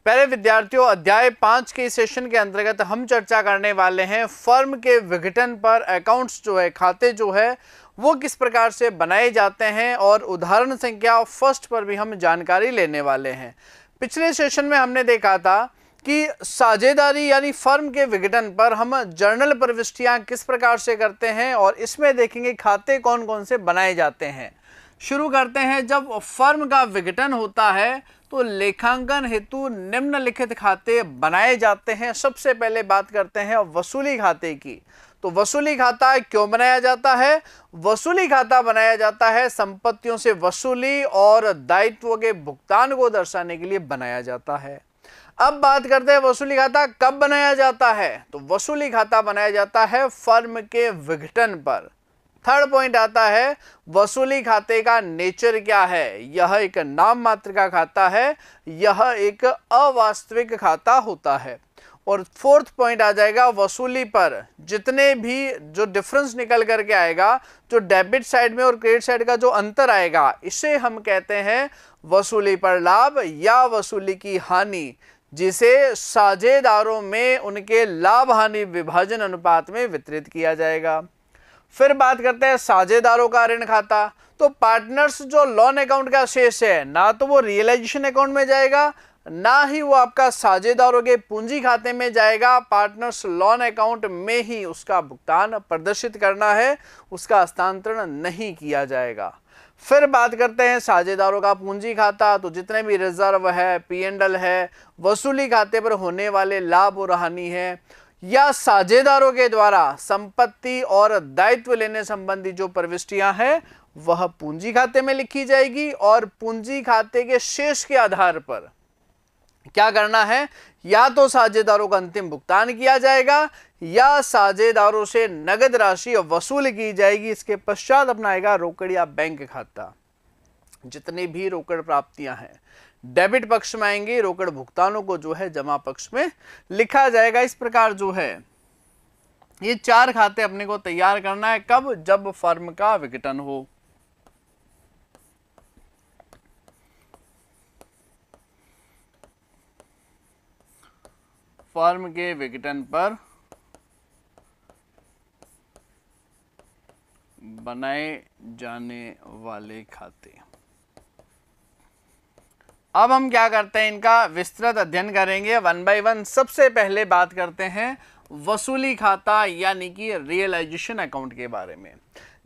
पहले विद्यार्थियों, अध्याय 5 के सेशन के अंतर्गत हम चर्चा करने वाले हैं फर्म के विघटन पर अकाउंट्स जो है, खाते जो है वो किस प्रकार से बनाए जाते हैं, और उदाहरण संख्या फर्स्ट पर भी हम जानकारी लेने वाले हैं। पिछले सेशन में हमने देखा था कि साझेदारी यानी फर्म के विघटन पर हम जर्नल प्रविष्टियां किस प्रकार से करते हैं, और इसमें देखेंगे खाते कौन कौन से बनाए जाते हैं। शुरू करते हैं। जब फर्म का विघटन होता है तो लेखांकन हेतु निम्नलिखित खाते बनाए जाते हैं। सबसे पहले बात करते हैं वसूली खाते की। तो वसूली खाता क्यों बनाया जाता है? वसूली खाता बनाया जाता है संपत्तियों से वसूली और दायित्व के भुगतान को दर्शाने के लिए बनाया जाता है। अब बात करते हैं वसूली खाता कब बनाया जाता है। तो वसूली खाता बनाया जाता है फर्म के विघटन पर। थर्ड पॉइंट आता है वसूली खाते का नेचर क्या है। यह एक नाम मात्र का खाता है, यह एक अवास्तविक खाता होता है। और फोर्थ पॉइंट आ जाएगा वसूली पर जितने भी जो डिफरेंस निकल करके आएगा, जो डेबिट साइड में और क्रेडिट साइड का जो अंतर आएगा, इसे हम कहते हैं वसूली पर लाभ या वसूली की हानि, जिसे साझेदारों में उनके लाभ हानि विभाजन अनुपात में वितरित किया जाएगा। फिर बात करते हैं साझेदारों का ऋण खाता। तो पार्टनर्स जो लोन अकाउंट का शेष है, ना तो वो रियलाइजेशन अकाउंट में जाएगा, ना ही वो आपका साझेदारों के पूंजी खाते में जाएगा। पार्टनर्स लोन अकाउंट में ही उसका भुगतान प्रदर्शित करना है, उसका हस्तांतरण नहीं किया जाएगा। फिर बात करते हैं साझेदारों का पूंजी खाता। तो जितने भी रिजर्व है, P&L है, वसूली खाते पर होने वाले लाभ और हानि है, या साझेदारों के द्वारा संपत्ति और दायित्व लेने संबंधी जो प्रविष्टियां हैं वह पूंजी खाते में लिखी जाएगी। और पूंजी खाते के शेष के आधार पर क्या करना है, या तो साझेदारों का अंतिम भुगतान किया जाएगा या साझेदारों से नगद राशि वसूल की जाएगी। इसके पश्चात अपना आएगा रोकड़ या बैंक खाता। जितनी भी रोकड़ प्राप्तियां हैं डेबिट पक्ष में आएंगी, रोकड़ भुगतानों को जो है जमा पक्ष में लिखा जाएगा। इस प्रकार जो है ये 4 खाते अपने को तैयार करना है। कब? जब फर्म का विघटन हो। फर्म के विघटन पर बनाए जाने वाले खाते। अब हम क्या करते हैं, इनका विस्तृत अध्ययन करेंगे वन बाय वन। सबसे पहले बात करते हैं वसूली खाता यानी कि रियलाइजेशन अकाउंट के बारे में।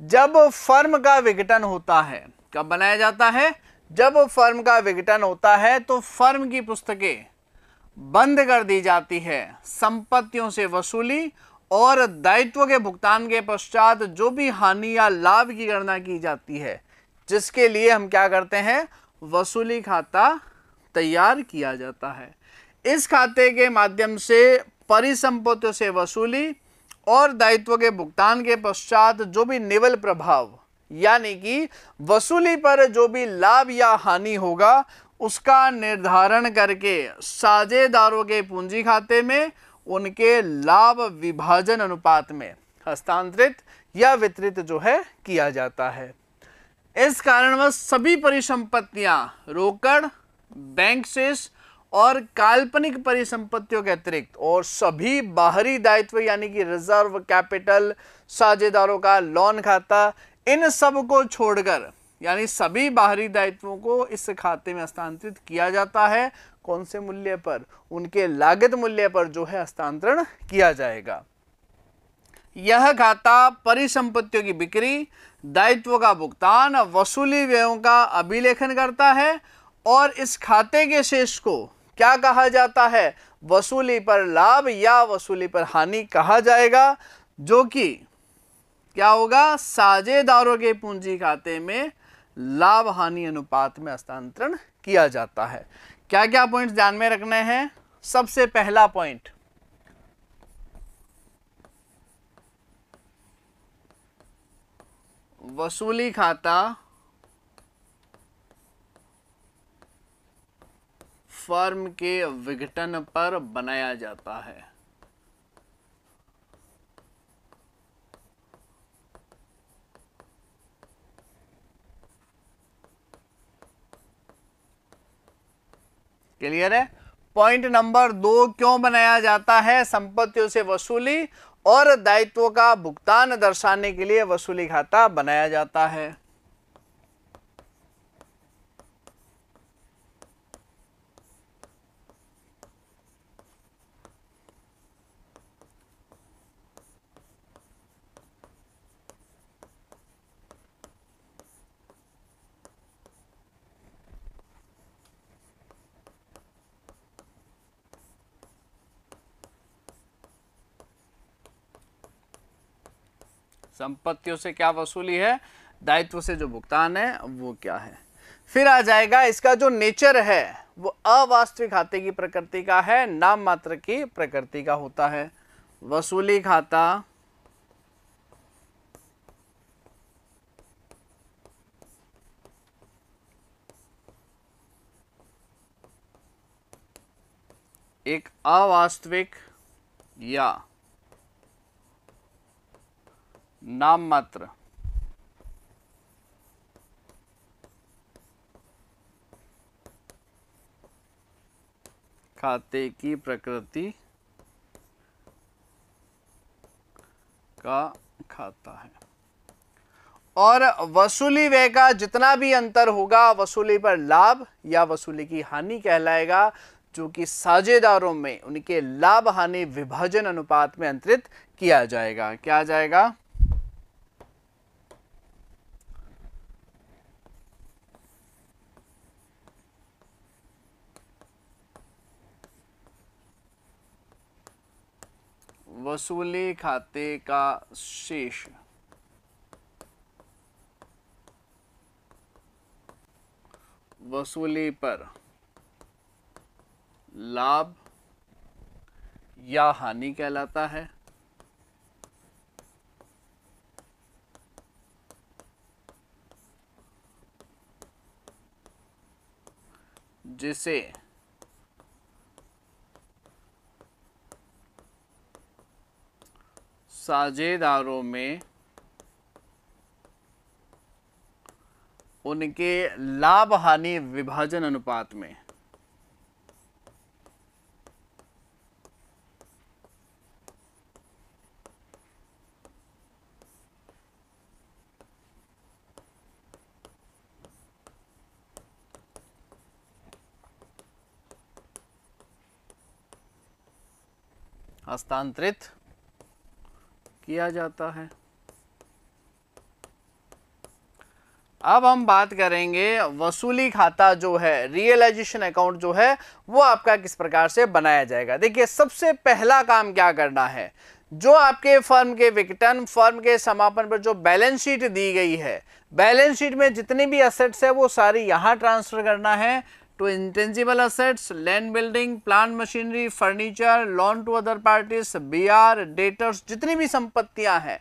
जब फर्म का विघटन होता है, कब बनाया जाता है? जब फर्म का विघटन होता है तो फर्म की पुस्तकें बंद कर दी जाती है। संपत्तियों से वसूली और दायित्व के भुगतान के पश्चात जो भी हानि या लाभ की गणना की जाती है, जिसके लिए हम क्या करते हैं, वसूली खाता तैयार किया जाता है। इस खाते के माध्यम से परिसंपत्तियों से वसूली और दायित्व के भुगतान के पश्चात जो भी निवल प्रभाव यानी कि वसूली पर जो भी लाभ या हानि होगा उसका निर्धारण करके साझेदारों के पूंजी खाते में उनके लाभ विभाजन अनुपात में हस्तांतरित या वितरित जो है किया जाता है। इस कारणवश सभी परिसंपत्तियां रोकड़, बैंक शेष और काल्पनिक परिसंपत्तियों के अतिरिक्त और सभी बाहरी दायित्व यानी कि रिजर्व, कैपिटल, साझेदारों का लोन खाता, इन सब को छोड़कर यानी सभी बाहरी दायित्वों को इस खाते में हस्तांतरित किया जाता है। कौन से मूल्य पर? उनके लागत मूल्य पर जो है हस्तांतरण किया जाएगा। यह खाता परिसंपत्तियों की बिक्री, दायित्वों का भुगतान, वसूली व्ययों का अभिलेखन करता है। और इस खाते के शेष को क्या कहा जाता है? वसूली पर लाभ या वसूली पर हानि कहा जाएगा, जो कि क्या होगा, साझेदारों के पूंजी खाते में लाभ हानि अनुपात में हस्तांतरण किया जाता है। क्या क्या पॉइंट्स ध्यान में रखने हैं? सबसे पहला पॉइंट, वसूली खाता फर्म के विघटन पर बनाया जाता है। क्लियर है? पॉइंट नंबर 2 क्यों बनाया जाता है? संपत्तियों से वसूली और दायित्वों का भुगतान दर्शाने के लिए वसूली खाता बनाया जाता है। संपत्तियों से क्या वसूली है, दायित्व से जो भुगतान है वो क्या है। फिर आ जाएगा इसका जो नेचर है वो अवास्तविक खाते की प्रकृति का है, नाम मात्र की प्रकृति का होता है। वसूली खाता एक अवास्तविक या नाम मात्र खाते की प्रकृति का खाता है। और वसूली व्यय का जितना भी अंतर होगा वसूली पर लाभ या वसूली की हानि कहलाएगा, जो कि साझेदारों में उनके लाभ हानि विभाजन अनुपात में अंतरित किया जाएगा। क्या आ जाएगा? वसूली खाते का शेष वसूली पर लाभ या हानि कहलाता है। जिसे साझेदारों में उनके लाभ हानि विभाजन अनुपात में हस्तांतरित किया जाता है। अब हम बात करेंगे वसूली खाता जो है, रियलाइजेशन अकाउंट जो है वो आपका किस प्रकार से बनाया जाएगा। देखिए सबसे पहला काम क्या करना है, जो आपके फर्म के विघटन, फर्म के समापन पर जो बैलेंस शीट दी गई है, बैलेंस शीट में जितनी भी असेट्स है वो सारी यहाँ ट्रांसफर करना है to intangible assets, land building, plant machinery, furniture, loan to other parties, BR, debtors, जितनी भी संपत्तियां हैं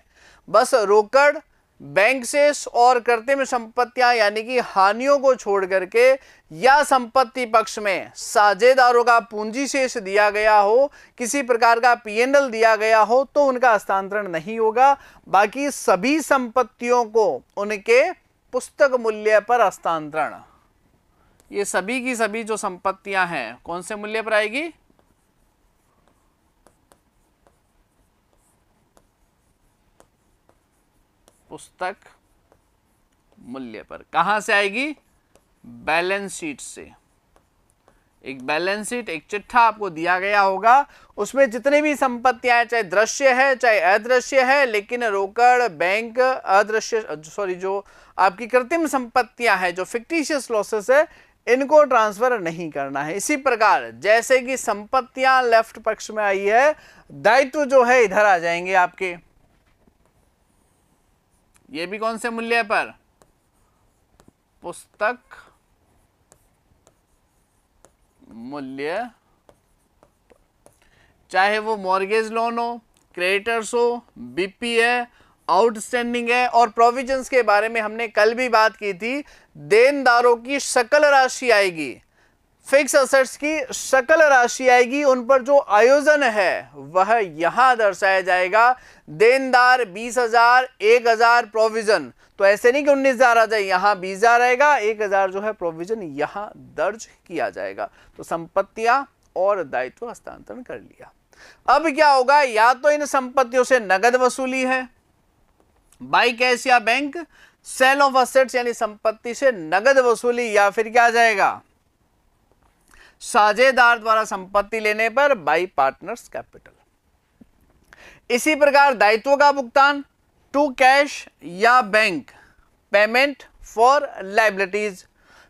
बस रोकड़, बैंक शेष और कृत्रिम संपत्तियां यानी कि हानियों को छोड़ करके या संपत्ति पक्ष में साझेदारों का पूंजी शेष दिया गया हो, किसी प्रकार का पीएनएल दिया गया हो तो उनका हस्तांतरण नहीं होगा। बाकी सभी संपत्तियों को उनके पुस्तक मूल्य पर हस्तांतरण, ये सभी की सभी जो संपत्तियां हैं कौन से मूल्य पर आएगी? पुस्तक मूल्य पर। कहां से आएगी? बैलेंस शीट से। एक बैलेंस शीट, एक चिट्ठा आपको दिया गया होगा, उसमें जितने भी संपत्तियां हैं, चाहे दृश्य है चाहे अदृश्य है, लेकिन रोकड़, बैंक, अदृश्य जो आपकी कृत्रिम संपत्तियां हैं, जो फिक्टिशियस लॉसेस है, इनको ट्रांसफर नहीं करना है। इसी प्रकार जैसे कि संपत्तियां लेफ्ट पक्ष में आई है, दायित्व जो है इधर आ जाएंगे आपके। ये भी कौन से मूल्य पर? पुस्तक मूल्य, चाहे वो मॉर्गेज लोन हो, क्रेडिटर्स हो, बीपी है, आउटस्टैंडिंग है। और प्रोविजंस के बारे में हमने कल भी बात की थी, देनदारों की सकल राशि आएगी, फिक्स असेट्स की सकल राशि आएगी, उन पर जो आयोजन है वह यहां दर्शाया जाएगा। देनदार 20,000, 1,000 प्रोविजन, तो ऐसे नहीं कि 19,000 आ जाए, यहां 20,000 आएगा, 1,000 जो है प्रोविजन यहां दर्ज किया जाएगा। तो संपत्तियां और दायित्व हस्तांतरण कर लिया। अब क्या होगा, या तो इन संपत्तियों से नगद वसूली है बाई कैश या बैंक, सेल ऑफ असेट्स यानी संपत्ति से नगद वसूली, या फिर क्या आ जाएगा साझेदार द्वारा संपत्ति लेने पर बाई पार्टनर्स कैपिटल। इसी प्रकार दायित्वों का भुगतान टू कैश या बैंक, पेमेंट फॉर लायबिलिटीज,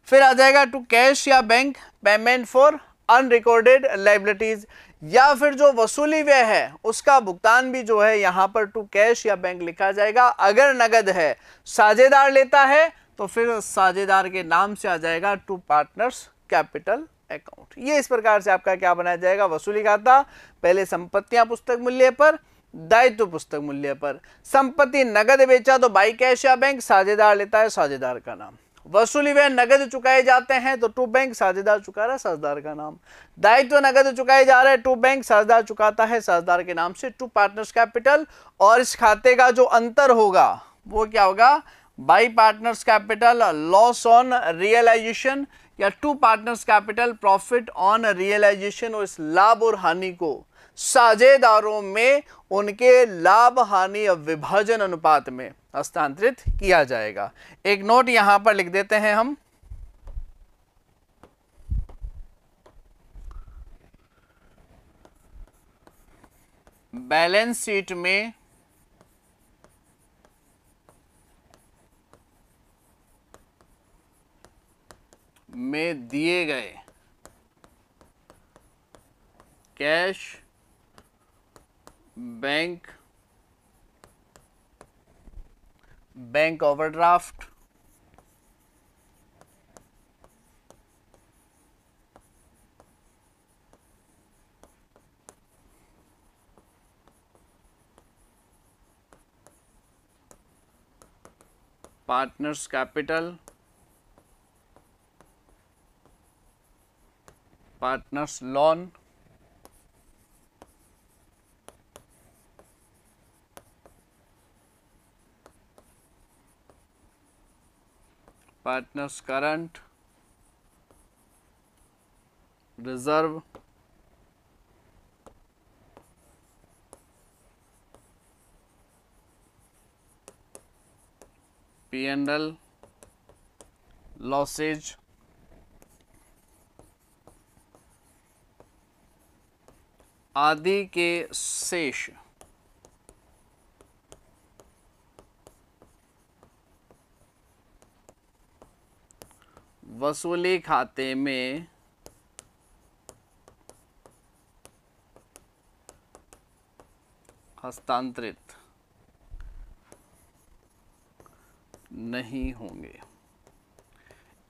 फिर आ जाएगा टू कैश या bank, payment for unrecorded liabilities, या फिर जो वसूली व्यय है उसका भुगतान भी जो है यहां पर टू कैश या बैंक लिखा जाएगा। अगर नगद है, साझेदार लेता है, तो फिर साझेदार के नाम से आ जाएगा टू पार्टनर्स कैपिटल अकाउंट। ये इस प्रकार से आपका क्या बनाया जाएगा, वसूली खाता। पहले संपत्तियां पुस्तक मूल्य पर, दायित्व पुस्तक मूल्य पर। संपत्ति नगद बेचा तो बाई कैश या बैंक, साझेदार लेता है, साझेदार का नाम। वसूली व्यय नगद चुकाए जाते हैं तो टू बैंक, साझेदार चुका रहा है, साझेदार का नाम। दायित्व नगद चुकाए जा रहे हैं टू बैंक, साझेदार चुकाता है, साझेदार के नाम से टू पार्टनर्स कैपिटल। और इस खाते का जो अंतर होगा वो क्या होगा, by partners capital loss on realisation, या to partners capital profit on realisation. और इस लाभ और हानि को साझेदारों में उनके लाभ हानि विभाजन अनुपात में हस्तांतरित किया जाएगा। एक नोट यहां पर लिख देते हैं हम, बैलेंस शीट में दिए गए cash, bank, bank overdraft, partners capital, partners loan, partners current, reserve, P&L, losses, आदि के शेष वसूली खाते में हस्तांतरित नहीं होंगे।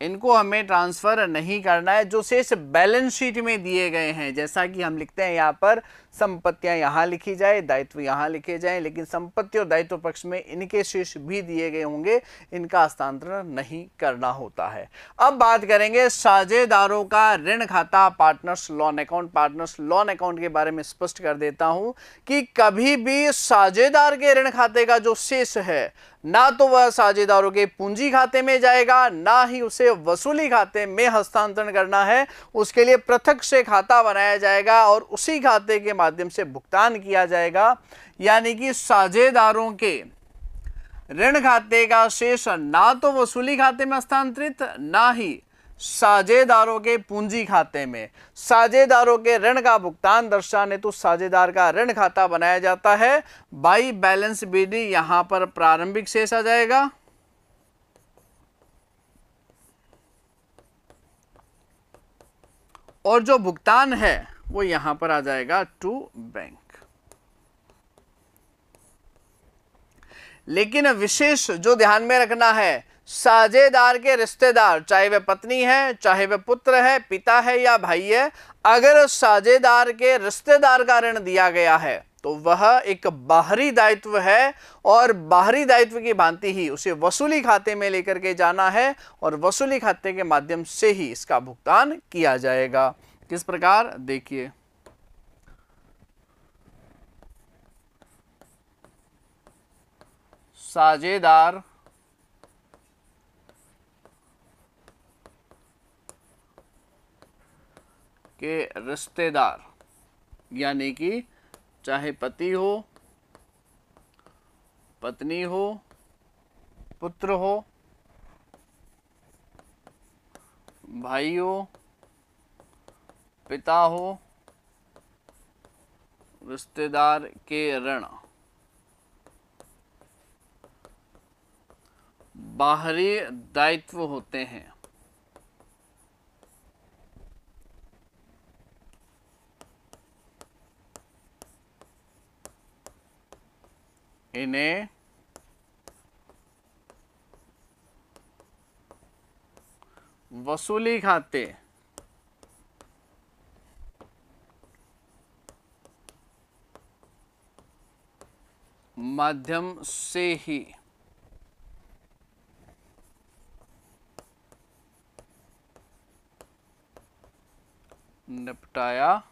इनको हमें ट्रांसफर नहीं करना है। जो शेष बैलेंस शीट में दिए गए हैं, जैसा कि हम लिखते हैं यहाँ पर, संपत्तियां यहाँ लिखी जाए, दायित्व यहाँ लिखे जाएं, लेकिन संपत्ति और दायित्व पक्ष में इनके शेष भी दिए गए होंगे, इनका हस्तांतरण नहीं करना होता है। अब बात करेंगे साझेदारों का ऋण खाता, partners loan account. Partners loan account के बारे में स्पष्ट कर देता हूं कि कभी भी साझेदार के ऋण खाते का जो शेष है, ना तो वह साझेदारों के पूंजी खाते में जाएगा, ना ही उसे वसूली खाते में हस्तांतरण करना है। उसके लिए पृथक से खाता बनाया जाएगा और उसी खाते के माध्यम से भुगतान किया जाएगा। यानी कि साझेदारों के ऋण खाते का शेष ना तो वसूली खाते में हस्तांतरित, ना ही साझेदारों के पूंजी खाते में। साझेदारों के ऋण का भुगतान दर्शाने तो साझेदार का ऋण खाता बनाया जाता है बाई बैलेंस बीडी। यहां पर प्रारंभिक शेष आ जाएगा, और जो भुगतान है वो यहां पर आ जाएगा टू बैंक। लेकिन विशेष जो ध्यान में रखना है, साझेदार के रिश्तेदार, चाहे वह पत्नी है, चाहे वह पुत्र है, पिता है या भाई है, अगर साझेदार के रिश्तेदार का ऋण दिया गया है तो वह एक बाहरी दायित्व है, और बाहरी दायित्व की भांति ही उसे वसूली खाते में लेकर के जाना है, और वसूली खाते के माध्यम से ही इसका भुगतान किया जाएगा। किस प्रकार, देखिए, साझेदार के रिश्तेदार, यानी कि चाहे पति हो, पत्नी हो, पुत्र हो, भाई हो, पिता हो, रिश्तेदार के ऋण बाहरी दायित्व होते हैं। इन्हें वसूली खाते माध्यम से ही निपटाया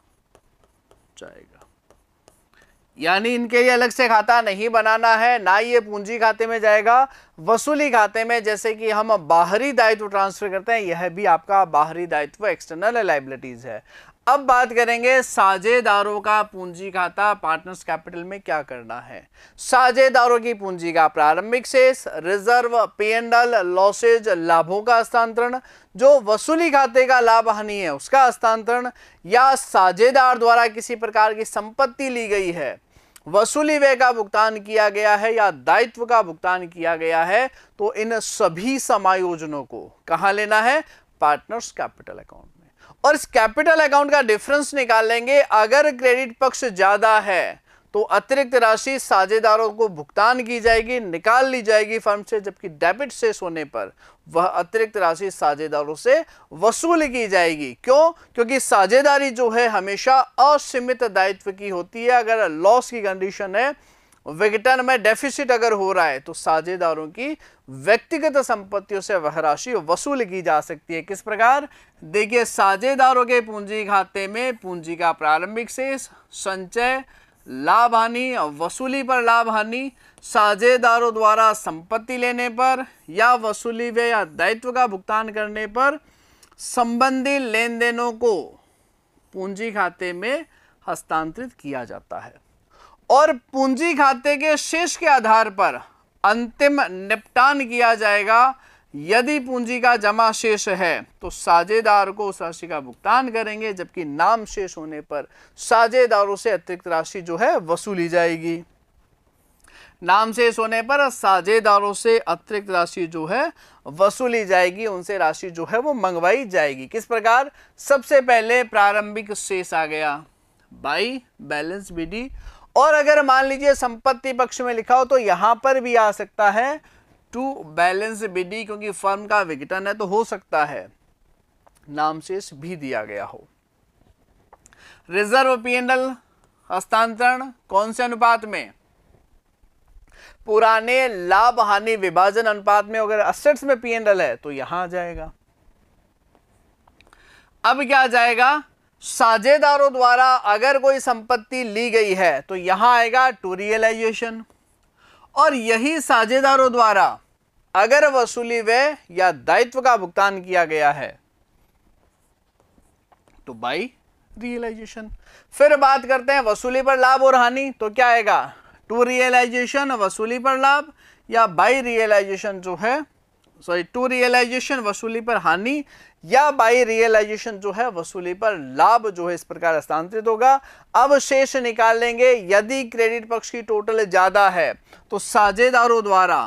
जाएगा। यानी इनके लिए अलग से खाता नहीं बनाना है, ना ये पूंजी खाते में जाएगा, वसूली खाते में। जैसे कि हम बाहरी दायित्व ट्रांसफर करते हैं, यह भी आपका बाहरी दायित्व एक्सटर्नल लायबिलिटीज है। अब बात करेंगे साझेदारों का पूंजी खाता पार्टनर्स कैपिटल में क्या करना है। साझेदारों की पूंजी का प्रारंभिक शेष, रिजर्व, P&L, लॉसेज, लाभों का हस्तांतरण, जो वसूली खाते का लाभ हानि है उसका हस्तांतरण, या साझेदार द्वारा किसी प्रकार की संपत्ति ली गई है, वसूली व्यय का भुगतान किया गया है या दायित्व का भुगतान किया गया है, तो इन सभी समायोजनों को कहां लेना है? पार्टनर्स कैपिटल अकाउंट में। और इस कैपिटल अकाउंट का डिफरेंस निकाल लेंगे। अगर क्रेडिट पक्ष ज्यादा है तो अतिरिक्त राशि साझेदारों को भुगतान की जाएगी, निकाल ली जाएगी फर्म से, जबकि डेबिट शेष होने पर वह अतिरिक्त राशि साझेदारों से वसूल की जाएगी। क्यों? क्योंकि साझेदारी जो है हमेशा असीमित दायित्व की होती है। अगर लॉस की कंडीशन है, विघटन में डेफिसिट अगर हो रहा है, तो साझेदारों की व्यक्तिगत संपत्तियों से वह राशि वसूल की जा सकती है। किस प्रकार? देखिए, साझेदारों के पूंजी खाते में पूंजी का प्रारंभिक शेष, संचय, लाभ हानि, वसूली पर लाभ हानि, साझेदारों द्वारा संपत्ति लेने पर या वसूली व्यय या दायित्व का भुगतान करने पर संबंधी लेन देनों को पूंजी खाते में हस्तांतरित किया जाता है। और पूंजी खाते के शेष के आधार पर अंतिम निपटान किया जाएगा। यदि पूंजी का जमा शेष है तो साझेदार को उस राशि का भुगतान करेंगे, जबकि नाम शेष होने पर साझेदारों से अतिरिक्त राशि जो है वसूली जाएगी। नाम शेष होने पर साझेदारों से अतिरिक्त राशि जो है वसूली जाएगी, उनसे राशि जो है वो मंगवाई जाएगी। किस प्रकार? सबसे पहले प्रारंभिक शेष आ गया बाई बैलेंस बीडी, और अगर मान लीजिए संपत्ति पक्ष में लिखा हो तो यहां पर भी आ सकता है टू बैलेंस बीडी, क्योंकि फर्म का विघटन है तो हो सकता है नाम शेष भी दिया गया हो। रिजर्व P&L हस्तांतरण कौन से अनुपात में? पुराने लाभ हानि विभाजन अनुपात में। अगर असेट्स में P&L है तो यहां आ जाएगा। अब क्या जाएगा? साझेदारों द्वारा अगर कोई संपत्ति ली गई है तो यहां आएगा टू रियलाइजेशन, और यही साझेदारों द्वारा अगर वसूली व्यय या दायित्व का भुगतान किया गया है तो बाई रियलाइजेशन। फिर बात करते हैं वसूली पर लाभ और हानि, तो क्या आएगा? टू रियलाइजेशन वसूली पर लाभ, या बाई रियलाइजेशन जो है, सॉरी, टू रियलाइजेशन वसूली पर हानि, या बाई रियलाइजेशन जो है वसूली पर लाभ जो है इस प्रकार हस्तांतरित होगा। अब शेष निकाल लेंगे। यदि क्रेडिट पक्ष की टोटल ज्यादा है तो साझेदारों द्वारा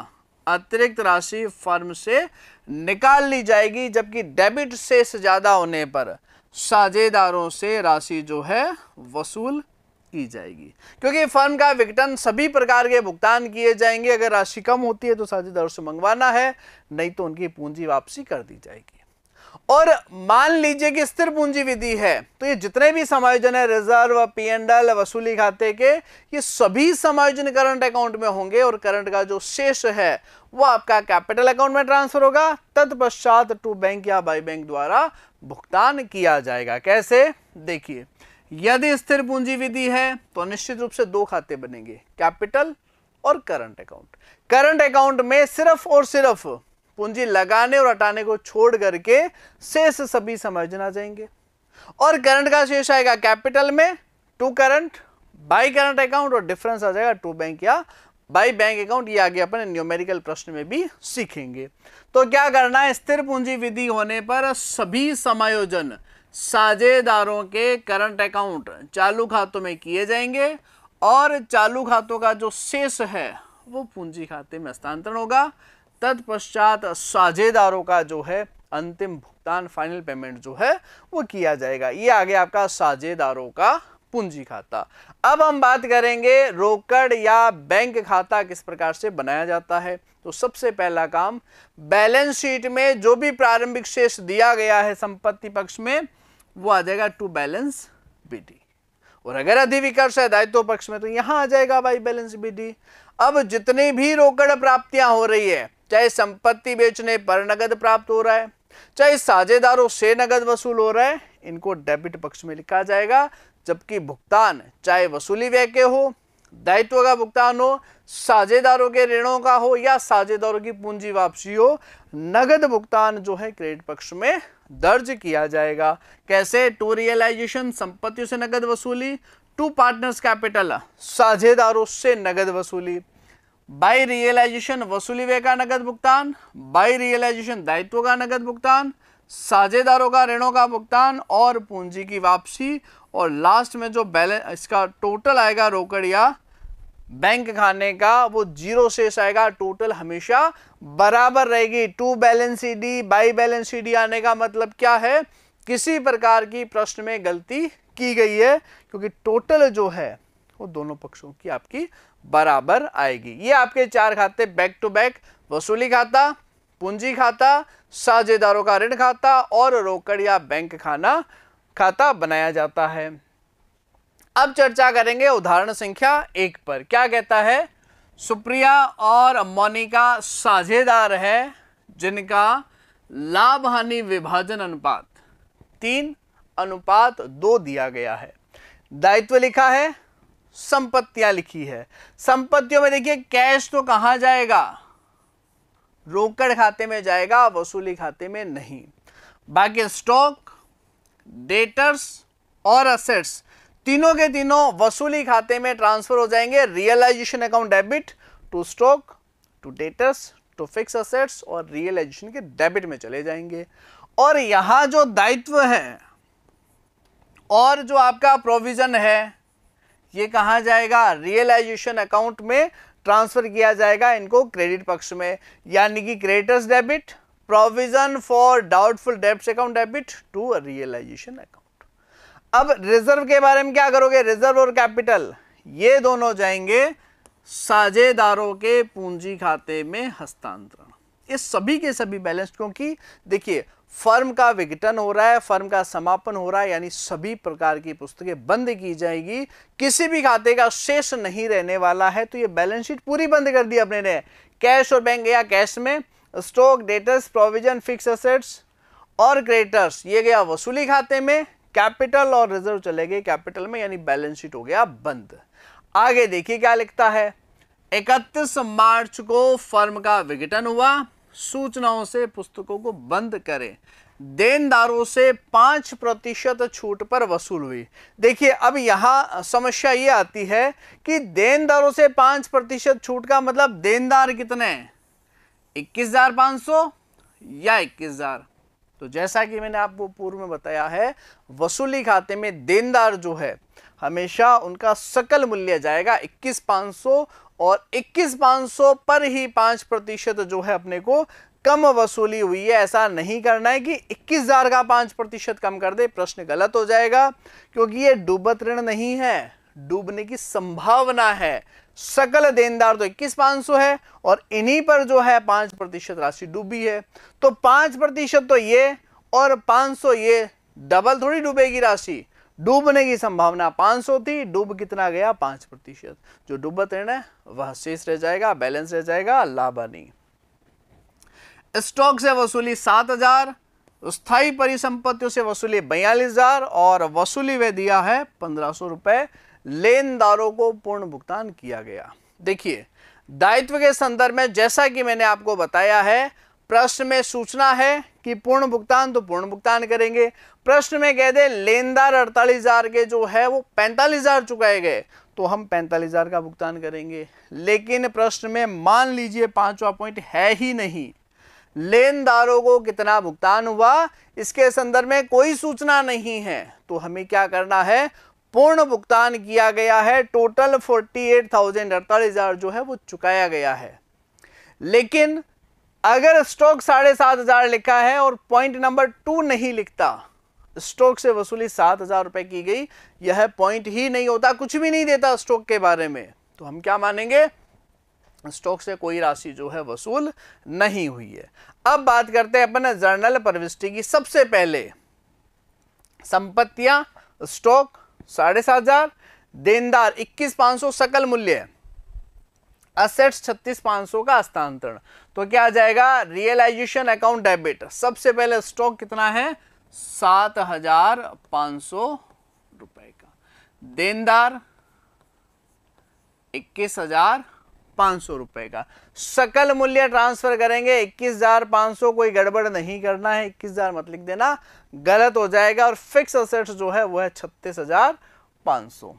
अतिरिक्त राशि फर्म से निकाल ली जाएगी, जबकि डेबिट शेष ज्यादा होने पर साझेदारों से राशि जो है वसूल की जाएगी। क्योंकि फर्म का विघटन सभी प्रकार के भुगतान किए जाएंगे। अगर राशि कम होती है तो साझेदारों से मंगवाना है, नहीं तो उनकी पूंजी वापसी कर दी जाएगी। और मान लीजिए कि स्थिर पूंजी विधि है तो ये जितने भी समायोजन है, रिजर्व, P&L, वसूली खाते के, ये सभी समायोजन करंट अकाउंट में होंगे, और करंट का जो शेष है वो आपका कैपिटल अकाउंट में ट्रांसफर होगा। तत्पश्चात टू बैंक या बाई बैंक द्वारा भुगतान किया जाएगा। कैसे? देखिए, यदि स्थिर पूंजी विधि है तो निश्चित रूप से दो खाते बनेंगे, कैपिटल और करंट अकाउंट। करंट अकाउंट में सिर्फ और सिर्फ पूंजी लगाने और हटाने को छोड़ करके शेष सभी समायोजन आ जाएंगे। और करंट का शेष आएगा कैपिटल में to current by current account, और डिफरेंस आ जाएगा टू बैंक या बाई बैंक अकाउंट। ये आगे अपन न्यूमेरिकल प्रश्न में भी सीखेंगे। तो क्या करना है, स्थिर पूंजी विधि होने पर सभी समायोजन साझेदारों के करंट अकाउंट चालू खातों में किए जाएंगे और चालू खातों का जो शेष है वो पूंजी खाते में हस्तांतरण होगा। तत्पश्चात साझेदारों का जो है अंतिम भुगतान, फाइनल पेमेंट जो है वो किया जाएगा। ये आगे आपका साझेदारों का पूंजी खाता। अब हम बात करेंगे रोकड़ या बैंक खाता किस प्रकार से बनाया जाता है। तो सबसे पहला काम, बैलेंस शीट में जो भी प्रारंभिक शेष दिया गया है संपत्ति पक्ष में वो आ जाएगा टू बैलेंस बीडी, और अगर अधिविकर्ष है दायित्व पक्ष में तो यहां आ जाएगा बाई बैलेंस बीडी। अब जितनी भी रोकड़ प्राप्तियां हो रही है, चाहे संपत्ति बेचने पर नगद प्राप्त हो रहा है, चाहे साझेदारों से नगद वसूल हो रहा है, इनको डेबिट पक्ष में लिखा जाएगा। जबकि भुगतान चाहे वसूली व्यय के हो, दायित्व का भुगतान हो, साझेदारों के ऋणों का हो या साझेदारों की पूंजी वापसी हो, नगद भुगतान जो है क्रेडिट पक्ष में दर्ज किया जाएगा। कैसे, टू रियलाइजेशन संपत्तियों से नगद वसूली, टू पार्टनर्स कैपिटल साझेदारों से नगद वसूली, बाई रियलाइजेशन वसूली व्यय का नगद भुगतान, बाई रियलाइजेशन दायित्व का नगद भुगतान, साझेदारों का ऋणों का भुगतान और पूंजी की वापसी, और लास्ट में जो बैलेंस इसका टोटल आएगा रोकड़ या बैंक खाने का वो जीरो शेष आएगा। टोटल हमेशा बराबर रहेगी। To balance CD by balance CD आने का मतलब क्या है, किसी प्रकार की प्रश्न में गलती की गई है, क्योंकि टोटल जो है वो दोनों पक्षों की आपकी बराबर आएगी। ये आपके चार खाते बैक टू बैक, वसूली खाता, पूंजी खाता, साझेदारों का ऋण खाता और रोकड़ या बैंक खाता बनाया जाता है। अब चर्चा करेंगे उदाहरण संख्या 1 पर। क्या कहता है, सुप्रिया और मोनिका साझेदार है जिनका लाभ हानि विभाजन अनुपात 3:2 दिया गया है। दायित्व लिखा है, संपत्तियां लिखी है। संपत्तियों में देखिए कैश तो कहां जाएगा, रोकड़ खाते में जाएगा, वसूली खाते में नहीं। बाकी स्टॉक, डेटर्स और असेट्स तीनों के तीनों वसूली खाते में ट्रांसफर हो जाएंगे। Realisation account debit to stock, to debtors, to fix assets और रियलाइजेशन के डेबिट में चले जाएंगे। और यहां जो दायित्व है और जो आपका प्रोविजन है ये कहां जाएगा, रियलाइजेशन अकाउंट में ट्रांसफर किया जाएगा, इनको क्रेडिट पक्ष में, यानी कि creditors debit, provision for doubtful debts account debit to realisation account. अब रिजर्व के बारे में क्या करोगे, रिजर्व और कैपिटल ये दोनों जाएंगे साझेदारों के पूंजी खाते में हस्तांतरण। ये सभी के सभी बैलेंस, क्योंकि देखिए फर्म का विघटन हो रहा है, फर्म का समापन हो रहा है, यानी सभी प्रकार की पुस्तकें बंद की जाएगी, किसी भी खाते का शेष नहीं रहने वाला है। तो ये बैलेंस शीट पूरी बंद कर दी अपने ने। कैश और बैंक गया कैश में, stock, debtors, provision, fix assets और क्रेडिटर्स ये गया वसूली खाते में, कैपिटल और रिजर्व चले गए कैपिटल में, यानी बैलेंस शीट हो गया बंद। आगे देखिए क्या लिखता है, 31 मार्च को फर्म का विघटन हुआ, सूचनाओं से पुस्तकों को बंद करें, देनदारों से 5% छूट पर वसूल हुई। देखिए अब यहां समस्या ये आती है कि देनदारों से 5% छूट का मतलब देनदार कितने हैं, 21,500 या 21,000। तो जैसा कि मैंने आपको पूर्व में बताया है, वसूली खाते में देनदार जो है हमेशा उनका सकल मूल्य जाएगा 21,500, और 21,500 पर ही 5% जो है अपने को कम वसूली हुई है। ऐसा नहीं करना है कि 21,000 का 5% कम कर दे, प्रश्न गलत हो जाएगा, क्योंकि ये डूबत ऋण नहीं है, डूबने की संभावना है। सकल देनदार तो 21,500 है और इन्हीं पर जो है 5% राशि डूबी है। तो 5% तो ये और 500 ये, डबल थोड़ी डूबेगी राशि, डूबने की संभावना 500 थी, डूब कितना गया 5%। जो डूबत ऋण है वह शेष रह जाएगा, बैलेंस रह जाएगा, लाभ हानि। स्टॉक से वसूली 7,000, स्थायी परिसंपत्तियों से वसूली 42,000 और वसूली वे दिया है 1,500 रुपए। लेनदारों को पूर्ण भुगतान किया गया। देखिए दायित्व के संदर्भ में जैसा कि मैंने आपको बताया है, प्रश्न में सूचना है कि पूर्ण भुगतान, तो पूर्ण भुगतान करेंगे। प्रश्न में कह दे लेनदार 48,000 के जो है वो 45,000 चुकाए गए, तो हम 45,000 का भुगतान करेंगे। लेकिन प्रश्न में मान लीजिए पांचवा पॉइंट है ही नहीं, लेनदारों को कितना भुगतान हुआ इसके संदर्भ में कोई सूचना नहीं है, तो हमें क्या करना है, पूर्ण भुगतान किया गया है, टोटल 48,000 जो है वो चुकाया गया है। लेकिन अगर स्टॉक 7,500 लिखा है और पॉइंट नंबर 2 नहीं लिखता, स्टॉक से वसूली 7,000 रुपए की गई, यह पॉइंट ही नहीं होता, कुछ भी नहीं देता स्टॉक के बारे में, तो हम क्या मानेंगे, स्टॉक से कोई राशि जो है वसूल नहीं हुई है। अब बात करते हैं अपन जर्नल प्रविष्टि की। सबसे पहले संपत्तियां, स्टॉक 7,500, देनदार 21,500 सकल मूल्य, असेट्स 36,500 का हस्तांतरण, तो क्या आ जाएगा, रियलाइजेशन अकाउंट डेबिट। सबसे पहले स्टॉक कितना है, 7,500 रुपए का, देनदार 21,500 रुपए का, सकल मूल्य ट्रांसफर करेंगे 21,500, कोई गड़बड़ नहीं करना है, 21,000 मत लिख देना, गलत हो जाएगा। और फिक्स असेट्स जो है वो है 36,500।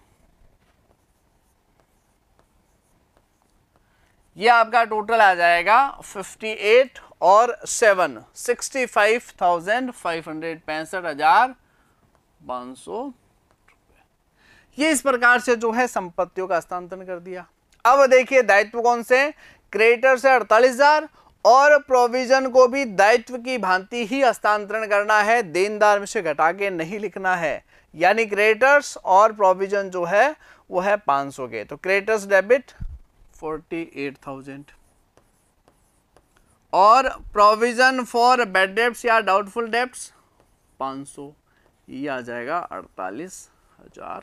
ये आपका टोटल आ जाएगा 58 और 7 65,500, 65,500 रुपए। ये इस प्रकार से जो है संपत्तियों का हस्तांतरण कर दिया। अब देखिए दायित्व कौन से, क्रेडिटर से 48,000 और प्रोविजन को भी दायित्व की भांति ही हस्तांतरण करना है, देनदार में से घटा के नहीं लिखना है, यानी क्रेडिटर्स और प्रोविजन जो है वो है 500 के, तो क्रेडिटर्स डेबिट 48,000 और प्रोविजन फॉर बैड डेब्ट्स या डाउटफुल डेब्ट्स 500, ये आ जाएगा 48,500।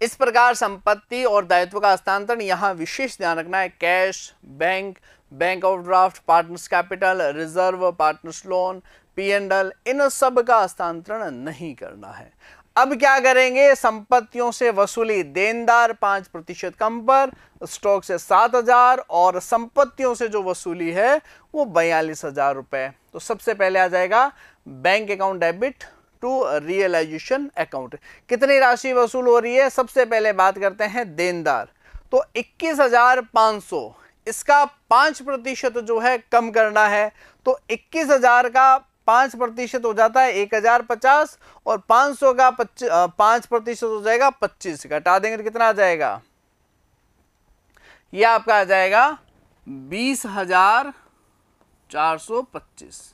इस प्रकार संपत्ति और दायित्व का हस्तांतरण, यहां विशेष ध्यान रखना है, cash, bank, bank overdraft, partners capital, reserve, partners loan, P&L, इन सब का हस्तांतरण नहीं करना है। अब क्या करेंगे, संपत्तियों से वसूली, देनदार 5% कम पर, स्टॉक से 7,000 और संपत्तियों से जो वसूली है वो 42,000 रुपए। तो सबसे पहले आ जाएगा bank account debit to realisation account. कितनी राशि वसूल हो रही है, सबसे पहले बात करते हैं देनदार, तो 21,500, इसका 5% जो है कम करना है, तो 21,000 का 5% हो जाता है 1,050 और 500 का 5% हो जाएगा 25, घटा देंगे तो कितना आ जाएगा, यह आपका आ जाएगा 20,425।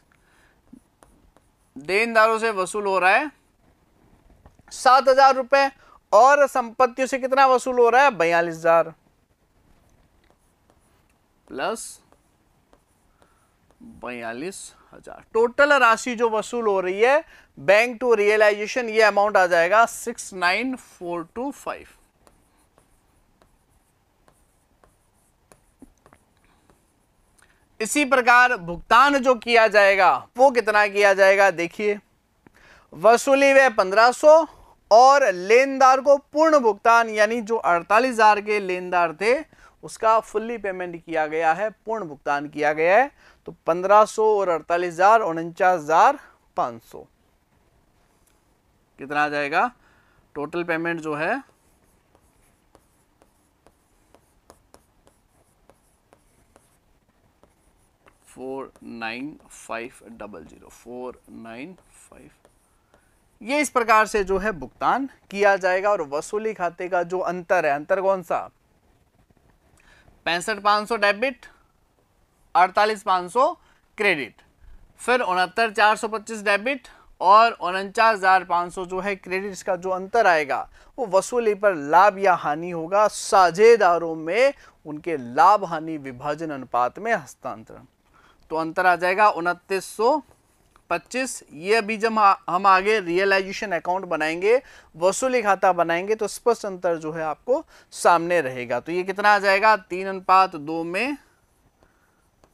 देनदारों से वसूल हो रहा है 7,000 रुपए और संपत्तियों से कितना वसूल हो रहा है 42,000 प्लस 42,000। टोटल राशि जो वसूल हो रही है बैंक टू रियलाइजेशन, ये अमाउंट आ जाएगा 69,425। इसी प्रकार भुगतान जो किया जाएगा वो कितना किया जाएगा, देखिए वसूली वे 1,500 और लेनदार को पूर्ण भुगतान, यानी जो 48,000 के लेनदार थे उसका फुल्ली पेमेंट किया गया है, पूर्ण भुगतान किया गया है, तो 1,500 और 48,000 49,500 कितना आ जाएगा, टोटल पेमेंट जो है 49,500 ये इस प्रकार से जो है भुगतान किया जाएगा। और वसूली खाते का जो अंतर है, अंतर कौन सा, 65,500 डेबिट, 48,500 क्रेडिट, फिर 69,425 डेबिट और 49,500 जो है क्रेडिट। इसका जो अंतर आएगा वो वसूली पर लाभ या हानि होगा, साझेदारों में उनके लाभ हानि विभाजन अनुपात में हस्तांतरण, तो अंतर आ जाएगा 2925। ये अभी जब हम आगे रियलाइजेशन अकाउंट बनाएंगे, वसूली खाता बनाएंगे, तो स्पष्ट अंतर जो है आपको सामने रहेगा। तो ये कितना आ जाएगा, 3:2 में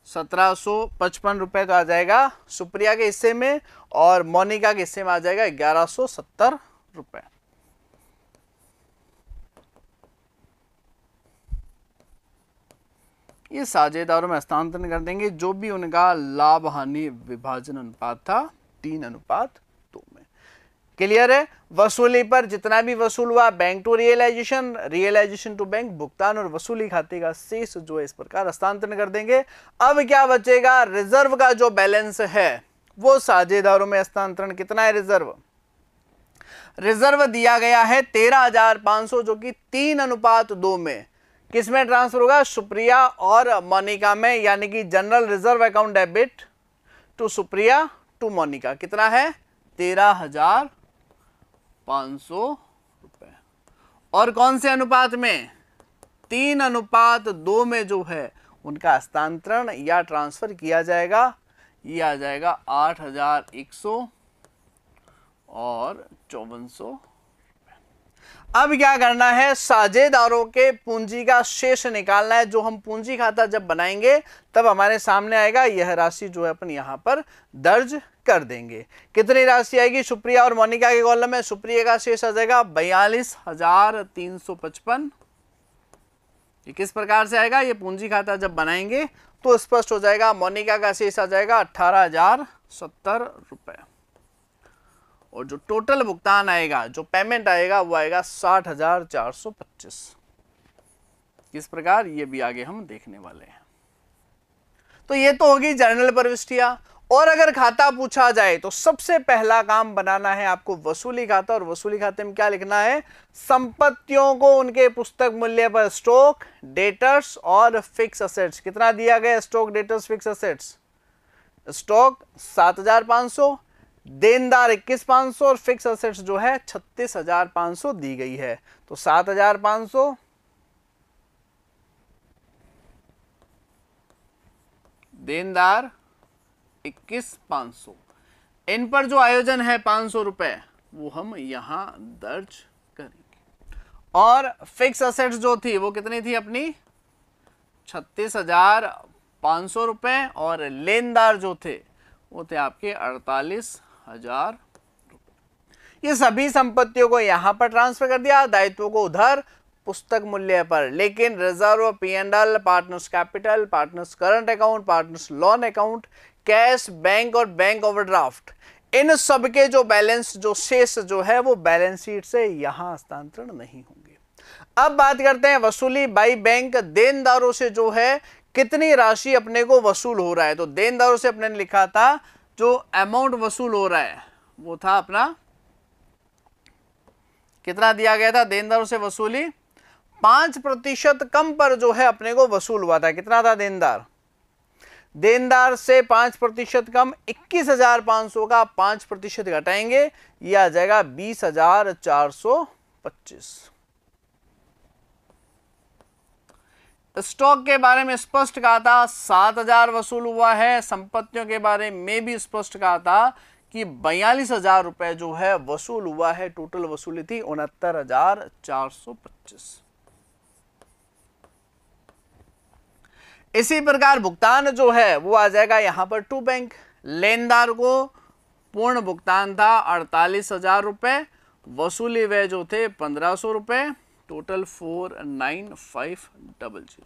1,755 रुपए तो आ जाएगा सुप्रिया के हिस्से में, और मोनिका के हिस्से में आ जाएगा 1,170 रुपए। ये साझेदारों में हस्तांतरण कर देंगे जो भी उनका लाभ हानि विभाजन अनुपात था 3:2 में। क्लियर है। वसूली पर जितना भी वसूल हुआ bank to realisation, realisation to bank, भुगतान और वसूली खाते का शेष जो है इस प्रकार हस्तांतरण कर देंगे। अब क्या बचेगा, रिजर्व का जो बैलेंस है वो साझेदारों में हस्तांतरण कितना है, रिजर्व दिया गया है 13,500 जो कि 3:2 में किसमें ट्रांसफर होगा, सुप्रिया और मोनिका में, यानी कि general reserve account debit to Supriya to Monika कितना है 13,500 रुपए। और कौन से अनुपात में, 3:2 में जो है उनका हस्तांतरण या ट्रांसफर किया जाएगा। ये आ जाएगा 8,100 और 5400। अब क्या करना है, साझेदारों के पूंजी का शेष निकालना है। जो हम पूंजी खाता जब बनाएंगे तब हमारे सामने आएगा, यह राशि जो है अपन यहां पर दर्ज कर देंगे। कितनी राशि आएगी, सुप्रिया और मोनिका के कॉलम में सुप्रिया का शेष आ जाएगा 42,355। ये किस प्रकार से आएगा, ये पूंजी खाता जब बनाएंगे तो स्पष्ट हो जाएगा। मोनिका का शेष आ जाएगा 18,070 रुपए। और जो टोटल भुगतान आएगा, जो पेमेंट आएगा वो आएगा 60,425। किस प्रकार, ये भी आगे हम देखने वाले हैं। तो ये तो होगी जर्नल प्रविष्टियां। और अगर खाता पूछा जाए तो सबसे पहला काम बनाना है आपको वसूली खाता। और वसूली खाते में क्या लिखना है, संपत्तियों को उनके पुस्तक मूल्य पर स्टॉक, डेटर्स और फिक्स असेट्स। कितना दिया गया, stock, debtors, fix assets. Stock 7,500, देनदार 21,500 और फिक्स असेट्स जो है 36,500 दी गई है। तो 7,500 देनदार 21,500, इन पर जो आयोजन है 500 रुपए वो हम यहां दर्ज करेंगे। और फिक्स असेट्स जो थी वो कितनी थी अपनी 36,500 रुपए। और लेनदार जो थे वो थे आपके 48,000 रुपए। ये सभी संपत्तियों को यहां पर ट्रांसफर कर दिया, दायित्वों को उधर पुस्तक मूल्य पर। लेकिन reserve, P&L, partners capital, partners current account, partners loan account, cash, bank और बैंक ओवरड्राफ्ट, इन सब के जो बैलेंस, जो शेष जो है वो बैलेंस शीट से यहां हस्तांतरण नहीं होंगे। अब बात करते हैं वसूली बाई बैंक। देनदारों से जो है कितनी राशि अपने को वसूल हो रहा है। तो देनदारों से अपने ने लिखा था जो अमाउंट वसूल हो रहा है वो था अपना, कितना दिया गया था देनदारों से वसूली, 5% कम पर जो है अपने को वसूल हुआ था। कितना था देनदार से 5% कम, 21,500 का 5% घटाएंगे, ये आ जाएगा 20,425। स्टॉक के बारे में स्पष्ट कहा था 7,000 वसूल हुआ है। संपत्तियों के बारे में भी स्पष्ट कहा था कि 42,000 रुपए जो है वसूल हुआ है। टोटल वसूली थी 69,425। इसी प्रकार भुगतान जो है वो आ जाएगा यहां पर टू बैंक। लेनदार को पूर्ण भुगतान था 48,000 रुपए, वसूली व्यय जो थे 1,500 रुपए, टोटल 49,500।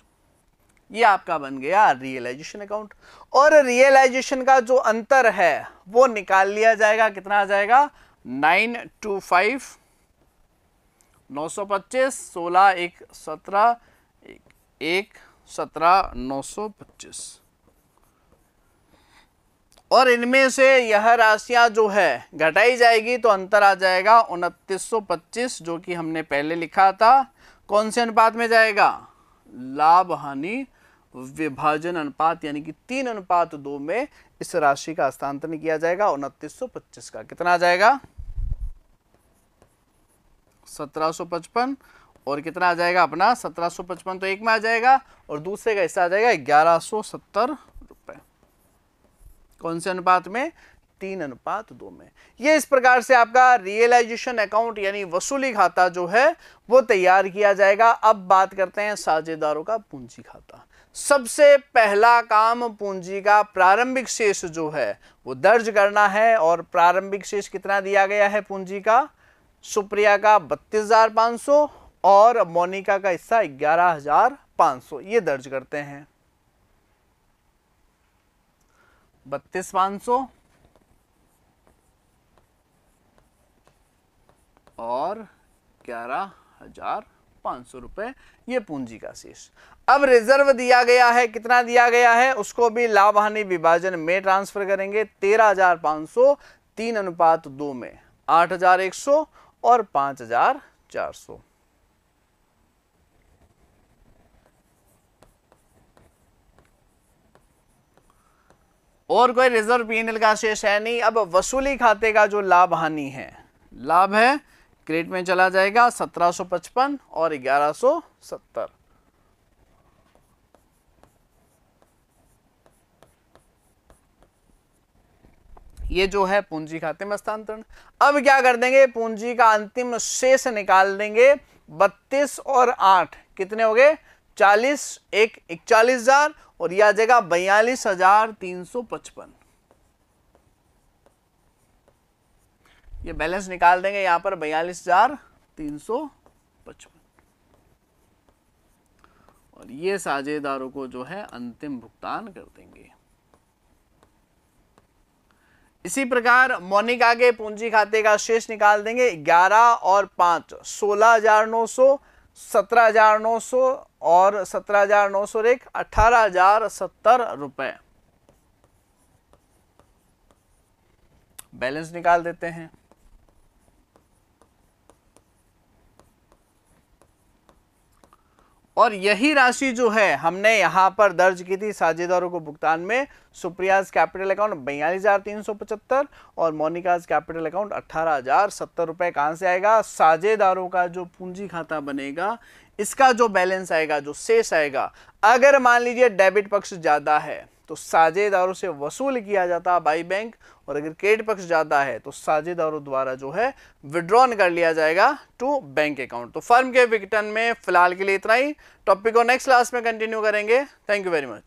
ये आपका बन गया रियलाइजेशन अकाउंट। और रियलाइजेशन का जो अंतर है वो निकाल लिया जाएगा। कितना आ जाएगा, 925, 925, 16, 1, 17, 1, 17, 925। और इनमें से यह राशियां जो है घटाई जाएगी तो अंतर आ जाएगा 2925, जो कि हमने पहले लिखा था। कौन से अनुपात में जाएगा, लाभ हानि विभाजन अनुपात, यानी कि 3:2 में इस राशि का हस्तांतरण किया जाएगा। 2925 का कितना आ जाएगा 1755। और कितना आ जाएगा अपना 1755 तो एक में आ जाएगा और दूसरे का हिस्सा आ जाएगा 1170 रुपए। कौन से अनुपात में, 3:2 में। ये इस प्रकार से आपका रियलाइजेशन अकाउंट यानी वसूली खाता जो है वो तैयार किया जाएगा। अब बात करते हैं साझेदारों का पूंजी खाता। सबसे पहला काम पूंजी का प्रारंभिक शेष जो है वो दर्ज करना है। और प्रारंभिक शेष कितना दिया गया है पूंजी का, सुप्रिया का 32,500 और मोनिका का हिस्सा 11,500, ये दर्ज करते हैं। 32,500 और 11,500 रुपए, ये पूंजी का शेष। अब रिजर्व दिया गया है, कितना दिया गया है उसको भी लाभ हानि विभाजन में ट्रांसफर करेंगे। 13,500 3:2 में 8,100 और 5,400। और कोई रिजर्व पीएनएल का शेष है नहीं। अब वसूली खाते का जो लाभ हानि है, लाभ है क्रेडिट में चला जाएगा 1755 और 1170। ये जो है पूंजी खाते में हस्तांतरण। अब क्या कर देंगे, पूंजी का अंतिम शेष निकाल देंगे। 32 और 8 कितने हो गए, 40, 41,000 और यह आ जाएगा 42,355। ये बैलेंस निकाल देंगे यहां पर 42,355 और ये साझेदारों को जो है अंतिम भुगतान कर देंगे। इसी प्रकार मोनिका के पूंजी खाते का शेष निकाल देंगे। 11 और 5 16,900, 17,900 और 17,900 एक 18,070 रुपए। बैलेंस निकाल देते हैं। और यही राशि जो है हमने यहां पर दर्ज की थी साझेदारों को भुगतान में। सुप्रियाज कैपिटल अकाउंट 42,375 और मोनिकाज कैपिटल अकाउंट 18,070 रुपए। कहां से आएगा, साझेदारों का जो पूंजी खाता बनेगा इसका जो बैलेंस आएगा, जो शेष आएगा, अगर मान लीजिए डेबिट पक्ष ज्यादा है तो साझेदारों से वसूल किया जाता बाई बैंक, और अगर क्रेडिट पक्ष ज्यादा है तो साझेदारों द्वारा जो है विड्रॉन कर लिया जाएगा टू बैंक अकाउंट। तो फर्म के विघटन में फिलहाल के लिए इतना ही। टॉपिक को नेक्स्ट क्लास में कंटिन्यू करेंगे। Thank you very much.